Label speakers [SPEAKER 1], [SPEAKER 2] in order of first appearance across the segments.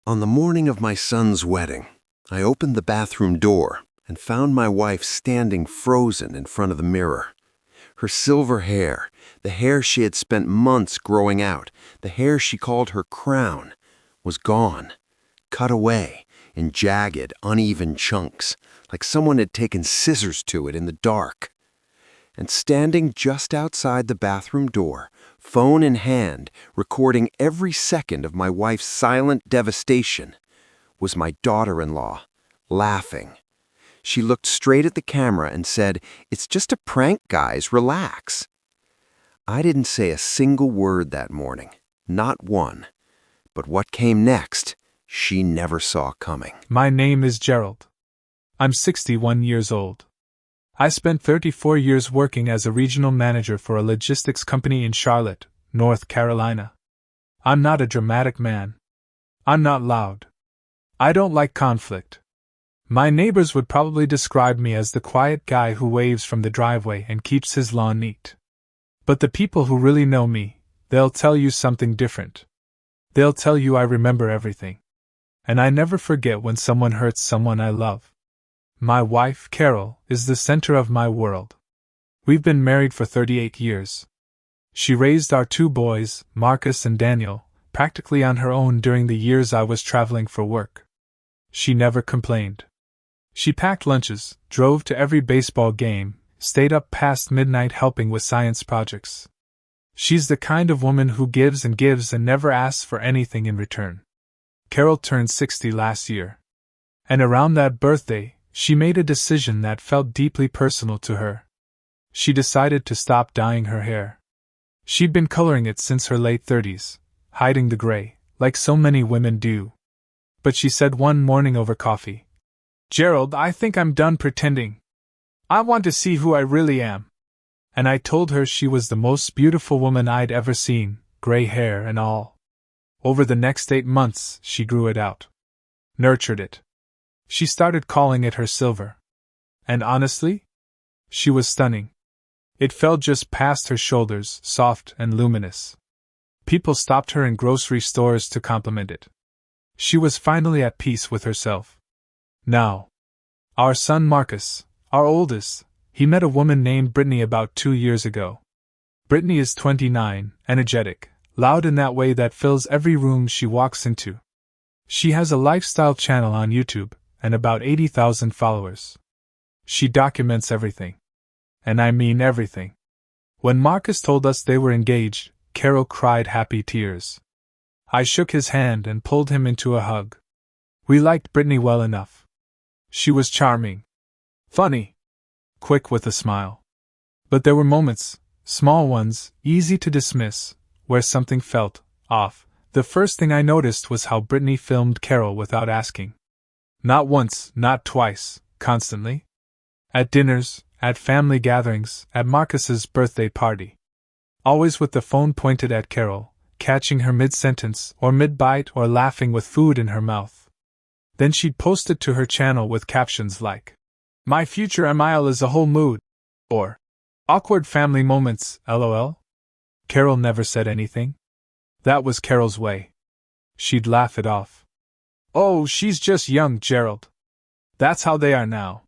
[SPEAKER 1] On the morning of my son's wedding, I opened the bathroom door and found my wife standing frozen in front of the mirror. Her silver hair, the hair she had spent months growing out, the hair she called her crown, was gone, cut away in jagged, uneven chunks, like someone had taken scissors to it in the dark. And standing just outside the bathroom door, phone in hand, recording every second of my wife's silent devastation, was my daughter-in-law, laughing. She looked straight at the camera and said, "It's just a prank, guys, relax." I didn't say a single word that morning, not one. But what came next, she never saw coming.
[SPEAKER 2] My name is Gerald. I'm 61 years old. I spent 34 years working as a regional manager for a logistics company in Charlotte, North Carolina. I'm not a dramatic man. I'm not loud. I don't like conflict. My neighbors would probably describe me as the quiet guy who waves from the driveway and keeps his lawn neat. But the people who really know me, they'll tell you something different. They'll tell you I remember everything. And I never forget when someone hurts someone I love. My wife, Carol, is the center of my world. We've been married for 38 years. She raised our two boys, Marcus and Daniel, practically on her own during the years I was traveling for work. She never complained. She packed lunches, drove to every baseball game, stayed up past midnight helping with science projects. She's the kind of woman who gives and never asks for anything in return. Carol turned 60 last year. And around that birthday, she made a decision that felt deeply personal to her. She decided to stop dyeing her hair. She'd been coloring it since her late 30s, hiding the gray, like so many women do. But she said one morning over coffee, "Gerald, I think I'm done pretending. I want to see who I really am." And I told her she was the most beautiful woman I'd ever seen, gray hair and all. Over the next 8 months, she grew it out. Nurtured it. She started calling it her silver. And honestly, she was stunning. It fell just past her shoulders, soft and luminous. People stopped her in grocery stores to compliment it. She was finally at peace with herself. Now, our son Marcus, our oldest, he met a woman named Brittany about 2 years ago. Brittany is 29, energetic, loud in that way that fills every room she walks into. She has a lifestyle channel on YouTube and about 80,000 followers. She documents everything. And I mean everything. When Marcus told us they were engaged, Carol cried happy tears. I shook his hand and pulled him into a hug. We liked Brittany well enough. She was charming. Funny. Quick with a smile. But there were moments, small ones, easy to dismiss, where something felt off. The first thing I noticed was how Brittany filmed Carol without asking. Not once, not twice, constantly. At dinners, at family gatherings, at Marcus's birthday party. Always with the phone pointed at Carol, catching her mid-sentence or mid-bite or laughing with food in her mouth. Then she'd post it to her channel with captions like, "My future Emile is a whole mood," or "Awkward family moments, lol." Carol never said anything. That was Carol's way. She'd laugh it off. "Oh, she's just young, Gerald. That's how they are now."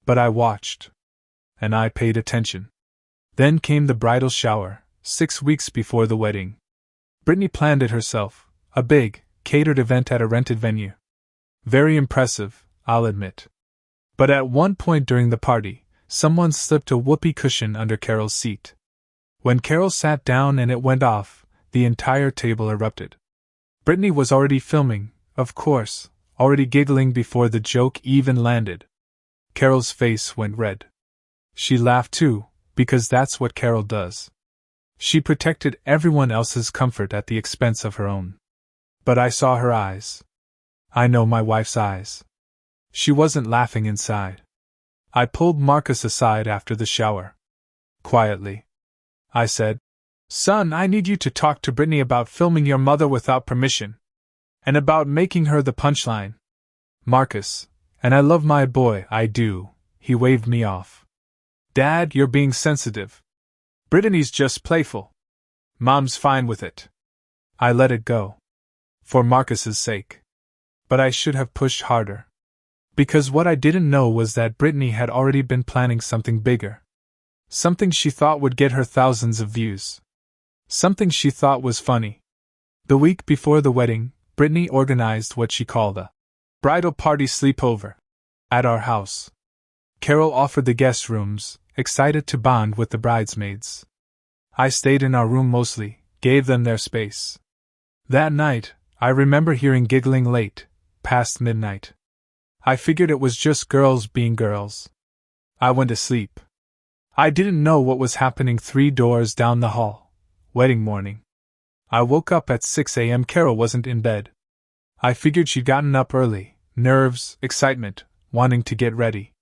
[SPEAKER 2] But I watched. And I paid attention. Then came the bridal shower, 6 weeks before the wedding. Brittany planned it herself, a big, catered event at a rented venue. Very impressive, I'll admit. But at one point during the party, someone slipped a whoopee cushion under Carol's seat. When Carol sat down and it went off, the entire table erupted. Brittany was already filming, of course, already giggling before the joke even landed. Carol's face went red. She laughed too, because that's what Carol does. She protected everyone else's comfort at the expense of her own. But I saw her eyes. I know my wife's eyes. She wasn't laughing inside. I pulled Marcus aside after the shower. Quietly. I said, "Son, I need you to talk to Brittany about filming your mother without permission. And about making her the punchline." Marcus, and I love my boy, I do, he waved me off. "Dad, you're being sensitive. Brittany's just playful. Mom's fine with it." I let it go. For Marcus's sake. But I should have pushed harder. Because what I didn't know was that Brittany had already been planning something bigger. Something she thought would get her thousands of views. Something she thought was funny. The week before the wedding, Brittany organized what she called a bridal party sleepover at our house. Carol offered the guest rooms, excited to bond with the bridesmaids. I stayed in our room mostly, gave them their space. That night, I remember hearing giggling late, past midnight. I figured it was just girls being girls. I went to sleep. I didn't know what was happening 3 doors down the hall. Wedding morning. I woke up at 6 a.m. Carol wasn't in bed. I figured she'd gotten up early, nerves, excitement, wanting to get ready.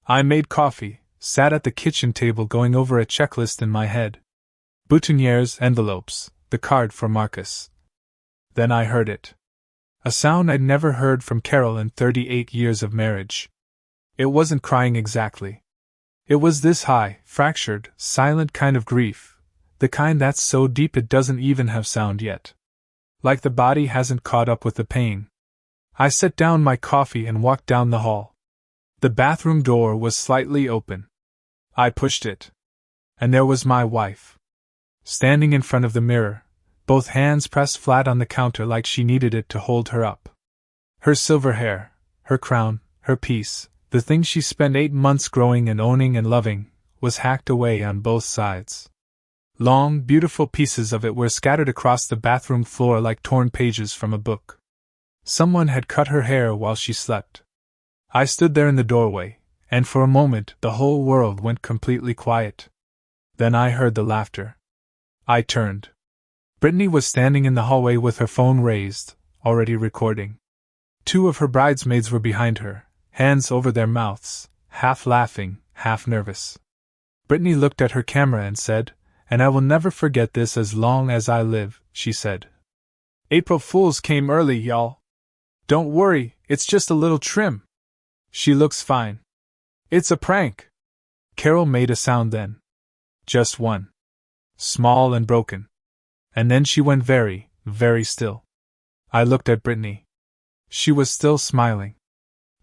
[SPEAKER 2] I made coffee, sat at the kitchen table going over a checklist in my head. Boutonnieres, envelopes, the card for Marcus. Then I heard it. A sound I'd never heard from Carol in 38 years of marriage. It wasn't crying exactly. It was this high, fractured, silent kind of grief, the kind that's so deep it doesn't even have sound yet. Like the body hasn't caught up with the pain. I set down my coffee and walked down the hall. The bathroom door was slightly open. I pushed it. And there was my wife. Standing in front of the mirror, both hands pressed flat on the counter like she needed it to hold her up. Her silver hair, her crown, her piece, the thing she spent 8 months growing and owning and loving, was hacked away on both sides. Long, beautiful pieces of it were scattered across the bathroom floor like torn pages from a book. Someone had cut her hair while she slept. I stood there in the doorway, and for a moment the whole world went completely quiet. Then I heard the laughter. I turned. Brittany was standing in the hallway with her phone raised, already recording. 2 of her bridesmaids were behind her, hands over their mouths, half laughing, half nervous. Brittany looked at her camera and said, "And I will never forget this as long as I live," she said. "April Fools came early, y'all. Don't worry, it's just a little trim. She looks fine. It's a prank." Carol made a sound then. Just one. Small and broken. And then she went very, very still. I looked at Brittany. She was still smiling.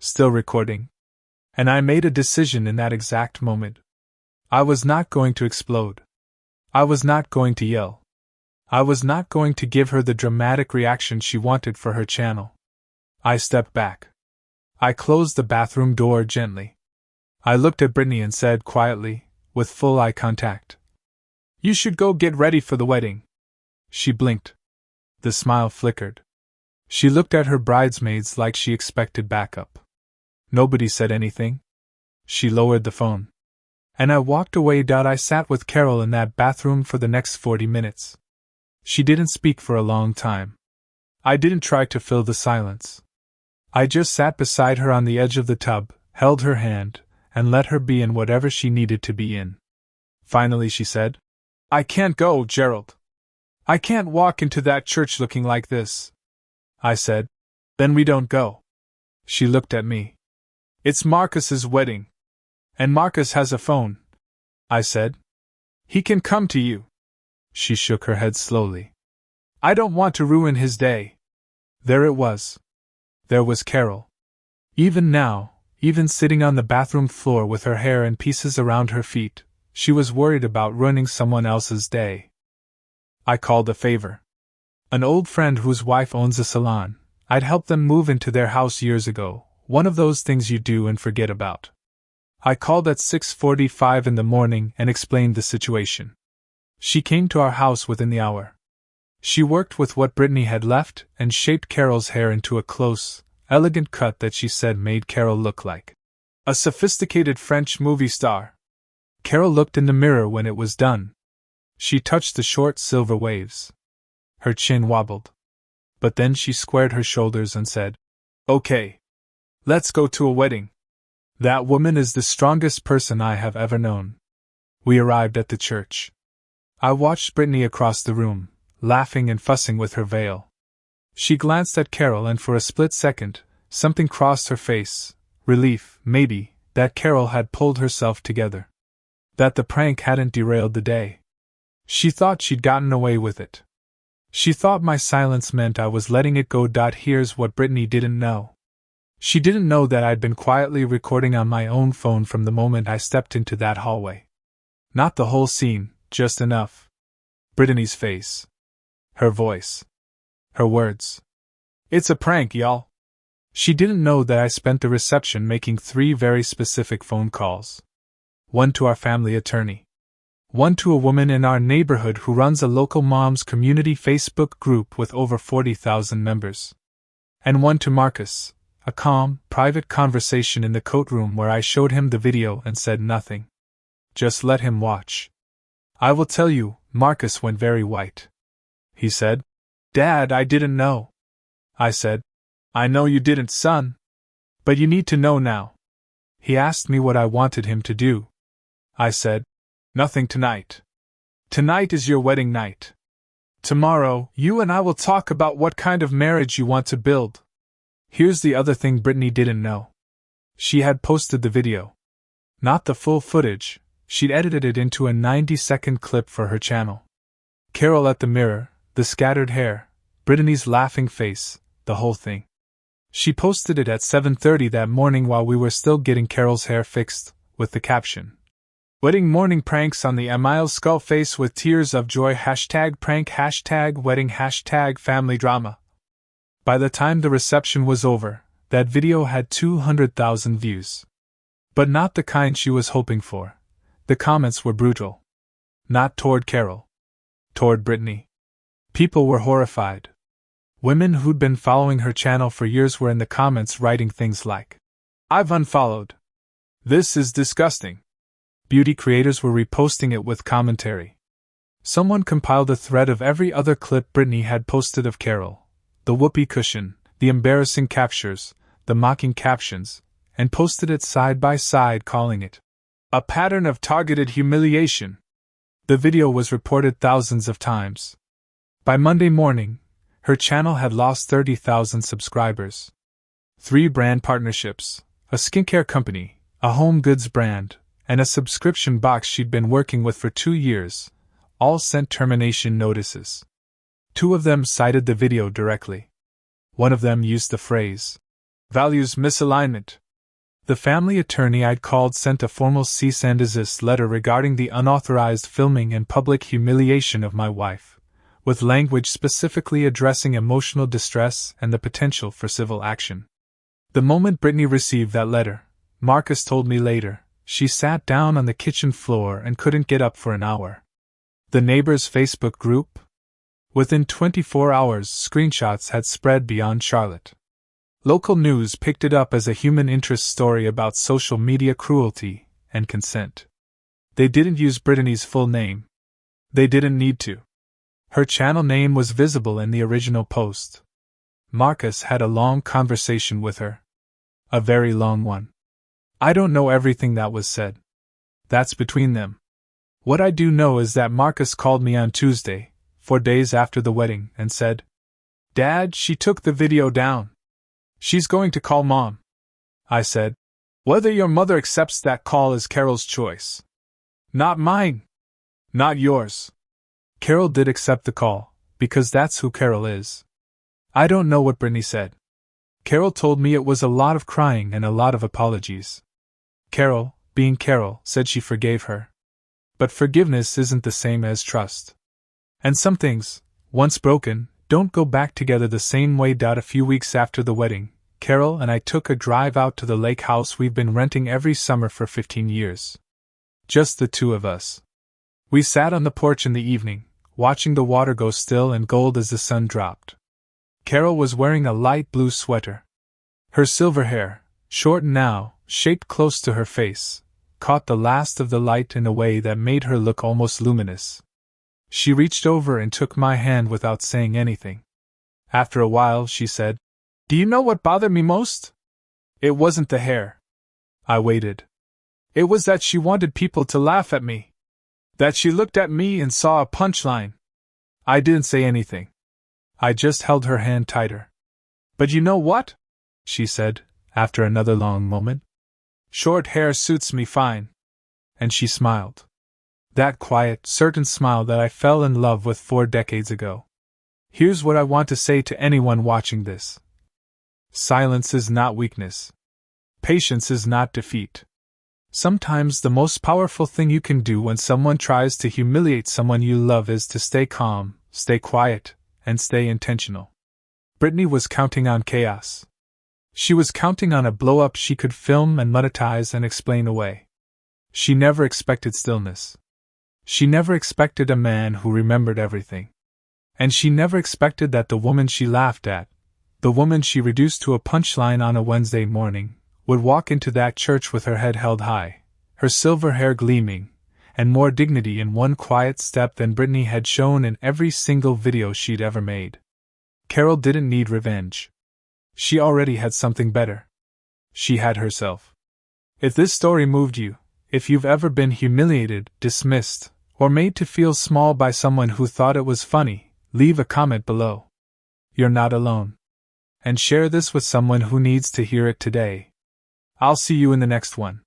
[SPEAKER 2] Still recording. And I made a decision in that exact moment. I was not going to explode. I was not going to yell. I was not going to give her the dramatic reaction she wanted for her channel. I stepped back. I closed the bathroom door gently. I looked at Brittany and said quietly, with full eye contact, "You should go get ready for the wedding." She blinked. The smile flickered. She looked at her bridesmaids like she expected backup. Nobody said anything. She lowered the phone. And I walked away. I sat with Carol in that bathroom for the next 40 minutes. She didn't speak for a long time. I didn't try to fill the silence. I just sat beside her on the edge of the tub, held her hand, and let her be in whatever she needed to be in. Finally she said, "I can't go, Gerald. I can't walk into that church looking like this." I said, "Then we don't go." She looked at me. "It's Marcus's wedding. And Marcus has a phone," I said. "He can come to you." She shook her head slowly. "I don't want to ruin his day." There it was. There was Carol. Even now, even sitting on the bathroom floor with her hair in pieces around her feet, she was worried about ruining someone else's day. I called a favor. An old friend whose wife owns a salon. I'd helped them move into their house years ago, one of those things you do and forget about. I called at 6:45 in the morning and explained the situation. She came to our house within the hour. She worked with what Brittany had left and shaped Carol's hair into a close, elegant cut that she said made Carol look like a sophisticated French movie star. Carol looked in the mirror when it was done. She touched the short silver waves. Her chin wobbled. But then she squared her shoulders and said, "Okay. Let's go to a wedding. That woman is the strongest person I have ever known." We arrived at the church. I watched Brittany across the room, laughing and fussing with her veil. She glanced at Carol and for a split second, something crossed her face, relief, maybe, that Carol had pulled herself together. That the prank hadn't derailed the day. She thought she'd gotten away with it. She thought my silence meant I was letting it go. Here's what Brittany didn't know. She didn't know that I'd been quietly recording on my own phone from the moment I stepped into that hallway. Not the whole scene, just enough. Brittany's face. Her voice. Her words. "It's a prank, y'all." She didn't know that I spent the reception making 3 very specific phone calls. One to our family attorney. One to a woman in our neighborhood who runs a local moms community Facebook group with over 40,000 members. And one to Marcus, a calm, private conversation in the courtroom where I showed him the video and said nothing. Just let him watch. I will tell you, Marcus went very white. He said, "Dad, I didn't know." I said, "I know you didn't, son. But you need to know now." He asked me what I wanted him to do. I said, "Nothing tonight. Tonight is your wedding night. Tomorrow, you and I will talk about what kind of marriage you want to build." Here's the other thing Brittany didn't know. She had posted the video. Not the full footage, she'd edited it into a 90-second clip for her channel. Carol at the mirror, the scattered hair, Brittany's laughing face, the whole thing. She posted it at 7:30 that morning while we were still getting Carol's hair fixed, with the caption, "Wedding morning pranks on the Emile's skull face with tears of joy #prank #wedding #familydrama." By the time the reception was over, that video had 200,000 views. But not the kind she was hoping for. The comments were brutal. Not toward Carol. Toward Brittany. People were horrified. Women who'd been following her channel for years were in the comments writing things like, "I've unfollowed. This is disgusting." Beauty creators were reposting it with commentary. Someone compiled a thread of every other clip Brittany had posted of Carol, the whoopee cushion, the embarrassing captures, the mocking captions, and posted it side by side, calling it a pattern of targeted humiliation. The video was reported thousands of times. By Monday morning, her channel had lost 30,000 subscribers. 3 brand partnerships, a skincare company, a home goods brand, and a subscription box she'd been working with for 2 years, all sent termination notices. 2 of them cited the video directly. One of them used the phrase, "values misalignment." The family attorney I'd called sent a formal cease and desist letter regarding the unauthorized filming and public humiliation of my wife, with language specifically addressing emotional distress and the potential for civil action. The moment Brittany received that letter, Marcus told me later, she sat down on the kitchen floor and couldn't get up for an hour. The neighbors' Facebook group? Within 24 hours, screenshots had spread beyond Charlotte. Local news picked it up as a human interest story about social media cruelty and consent. They didn't use Brittany's full name. They didn't need to. Her channel name was visible in the original post. Marcus had a long conversation with her. A very long one. I don't know everything that was said. That's between them. What I do know is that Marcus called me on Tuesday, 4 days after the wedding, and said, "Dad, she took the video down. She's going to call Mom." I said, "Whether your mother accepts that call is Carol's choice. Not mine. Not yours." Carol did accept the call, because that's who Carol is. I don't know what Brittany said. Carol told me it was a lot of crying and a lot of apologies. Carol, being Carol, said she forgave her. But forgiveness isn't the same as trust. And some things, once broken, don't go back together the same way. A few weeks after the wedding, Carol and I took a drive out to the lake house we've been renting every summer for 15 years. Just the 2 of us. We sat on the porch in the evening, watching the water go still and gold as the sun dropped. Carol was wearing a light blue sweater. Her silver hair, short now, shaped close to her face, caught the last of the light in a way that made her look almost luminous. She reached over and took my hand without saying anything. After a while, she said, "Do you know what bothered me most? It wasn't the hair." I waited. "It was that she wanted people to laugh at me. That she looked at me and saw a punchline." I didn't say anything. I just held her hand tighter. "But you know what?" she said, after another long moment. "Short hair suits me fine." And she smiled. That quiet, certain smile that I fell in love with 4 decades ago. Here's what I want to say to anyone watching this. Silence is not weakness. Patience is not defeat. Sometimes the most powerful thing you can do when someone tries to humiliate someone you love is to stay calm, stay quiet, and stay intentional. Brittany was counting on chaos. She was counting on a blow-up she could film and monetize and explain away. She never expected stillness. She never expected a man who remembered everything. And she never expected that the woman she laughed at, the woman she reduced to a punchline on a Wednesday morning, would walk into that church with her head held high, her silver hair gleaming, and more dignity in one quiet step than Brittany had shown in every single video she'd ever made. Carol didn't need revenge. She already had something better. She had herself. If this story moved you, if you've ever been humiliated, dismissed, or made to feel small by someone who thought it was funny, leave a comment below. You're not alone. And share this with someone who needs to hear it today. I'll see you in the next one.